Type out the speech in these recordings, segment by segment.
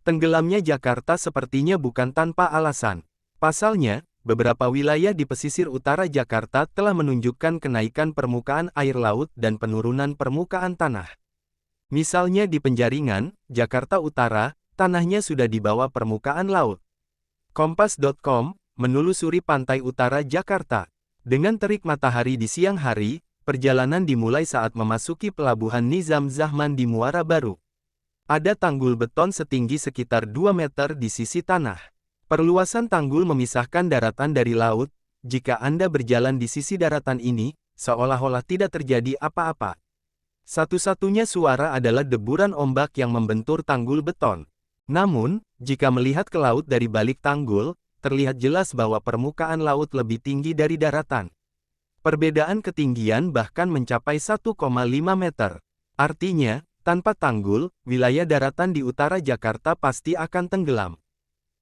Tenggelamnya Jakarta sepertinya bukan tanpa alasan. Pasalnya, beberapa wilayah di pesisir utara Jakarta telah menunjukkan kenaikan permukaan air laut dan penurunan permukaan tanah. Misalnya di Penjaringan, Jakarta Utara, tanahnya sudah di bawah permukaan laut. Kompas.com menelusuri pantai utara Jakarta. Dengan terik matahari di siang hari, perjalanan dimulai saat memasuki pelabuhan Nizam Zahman di Muara Baru. Ada tanggul beton setinggi sekitar 2 meter di sisi tanah. Perluasan tanggul memisahkan daratan dari laut. Jika Anda berjalan di sisi daratan ini, seolah-olah tidak terjadi apa-apa. Satu-satunya suara adalah deburan ombak yang membentur tanggul beton. Namun, jika melihat ke laut dari balik tanggul, terlihat jelas bahwa permukaan laut lebih tinggi dari daratan. Perbedaan ketinggian bahkan mencapai 1,5 meter. Artinya, tanpa tanggul, wilayah daratan di utara Jakarta pasti akan tenggelam.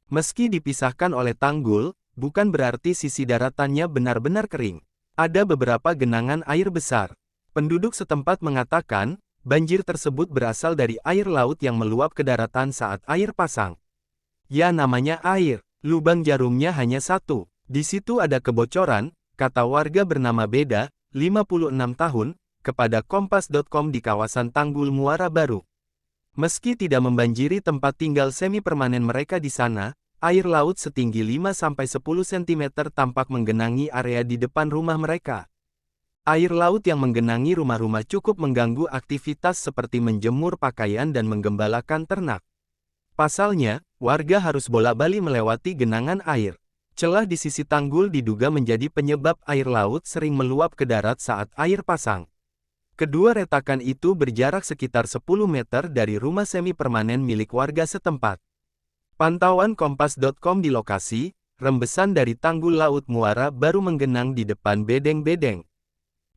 Meski dipisahkan oleh tanggul, bukan berarti sisi daratannya benar-benar kering. Ada beberapa genangan air besar. Penduduk setempat mengatakan, banjir tersebut berasal dari air laut yang meluap ke daratan saat air pasang. Ya namanya air, lubang jarumnya hanya satu. Di situ ada kebocoran, kata warga bernama Beda, 56 tahun, kepada Kompas.com di kawasan Tanggul Muara Baru. Meski tidak membanjiri tempat tinggal semi-permanen mereka di sana, air laut setinggi 5-10 cm tampak menggenangi area di depan rumah mereka. Air laut yang menggenangi rumah-rumah cukup mengganggu aktivitas seperti menjemur pakaian dan menggembalakan ternak. Pasalnya, warga harus bolak-balik melewati genangan air. Celah di sisi tanggul diduga menjadi penyebab air laut sering meluap ke darat saat air pasang. Kedua retakan itu berjarak sekitar 10 meter dari rumah semi-permanen milik warga setempat. Pantauan Kompas.com di lokasi, rembesan dari tanggul laut Muara Baru menggenang di depan bedeng-bedeng.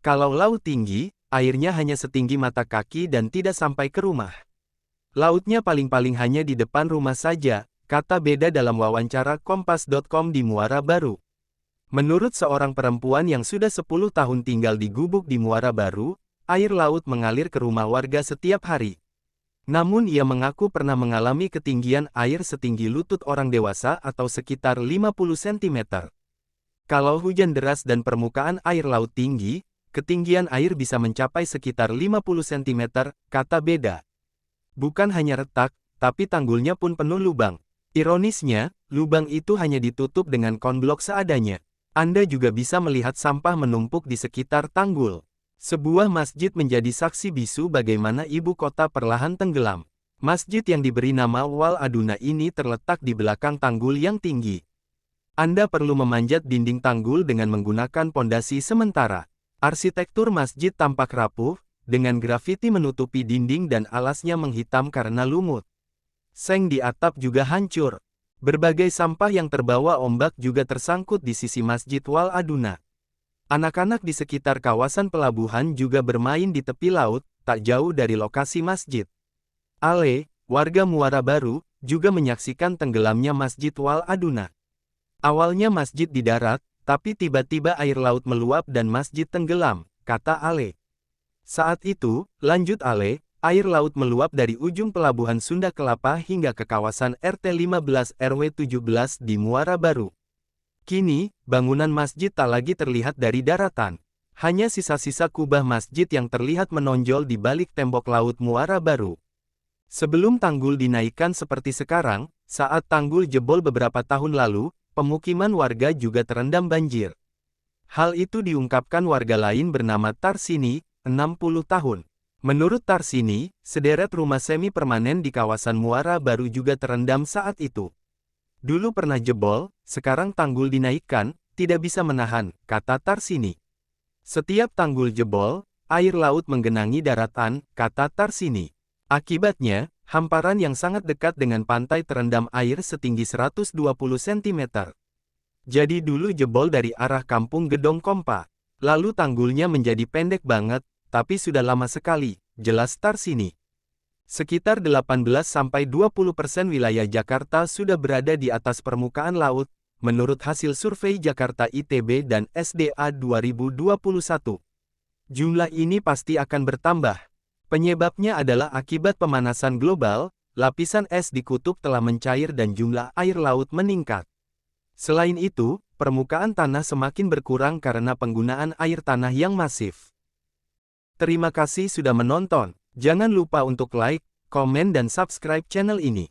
Kalau laut tinggi, airnya hanya setinggi mata kaki dan tidak sampai ke rumah. Lautnya paling-paling hanya di depan rumah saja, kata Beda dalam wawancara Kompas.com di Muara Baru. Menurut seorang perempuan yang sudah 10 tahun tinggal di gubuk di Muara Baru, air laut mengalir ke rumah warga setiap hari. Namun ia mengaku pernah mengalami ketinggian air setinggi lutut orang dewasa atau sekitar 50 cm. Kalau hujan deras dan permukaan air laut tinggi, ketinggian air bisa mencapai sekitar 50 cm, kata Beda. Bukan hanya retak, tapi tanggulnya pun penuh lubang. Ironisnya, lubang itu hanya ditutup dengan konblok seadanya. Anda juga bisa melihat sampah menumpuk di sekitar tanggul. Sebuah masjid menjadi saksi bisu bagaimana ibu kota perlahan tenggelam. Masjid yang diberi nama Wal Aduna ini terletak di belakang tanggul yang tinggi. Anda perlu memanjat dinding tanggul dengan menggunakan pondasi sementara. Arsitektur masjid tampak rapuh, dengan grafiti menutupi dinding dan alasnya menghitam karena lumut. Seng di atap juga hancur. Berbagai sampah yang terbawa ombak juga tersangkut di sisi Masjid Wal Aduna. Anak-anak di sekitar kawasan pelabuhan juga bermain di tepi laut, tak jauh dari lokasi masjid. Ale, warga Muara Baru, juga menyaksikan tenggelamnya Masjid Wal Aduna. Awalnya masjid di darat, tapi tiba-tiba air laut meluap dan masjid tenggelam, kata Ale. Saat itu, lanjut Ale, air laut meluap dari ujung pelabuhan Sunda Kelapa hingga ke kawasan RT 15 RW 17 di Muara Baru. Kini, bangunan masjid tak lagi terlihat dari daratan. Hanya sisa-sisa kubah masjid yang terlihat menonjol di balik tembok laut Muara Baru. Sebelum tanggul dinaikkan seperti sekarang, saat tanggul jebol beberapa tahun lalu, pemukiman warga juga terendam banjir. Hal itu diungkapkan warga lain bernama Tarsini, 60 tahun. Menurut Tarsini, sederet rumah semi-permanen di kawasan Muara Baru juga terendam saat itu. Dulu pernah jebol, sekarang tanggul dinaikkan, tidak bisa menahan, kata Tarsini. Setiap tanggul jebol, air laut menggenangi daratan, kata Tarsini. Akibatnya, hamparan yang sangat dekat dengan pantai terendam air setinggi 120 cm. Jadi dulu jebol dari arah kampung Gedong Kompa. Lalu tanggulnya menjadi pendek banget, tapi sudah lama sekali, jelas Tarsini. Sekitar 18-20% wilayah Jakarta sudah berada di atas permukaan laut, menurut hasil survei Jakarta ITB dan SDA 2021. Jumlah ini pasti akan bertambah. Penyebabnya adalah akibat pemanasan global, lapisan es di kutub telah mencair dan jumlah air laut meningkat. Selain itu, permukaan tanah semakin berkurang karena penggunaan air tanah yang masif. Terima kasih sudah menonton. Jangan lupa untuk like, komen dan subscribe channel ini.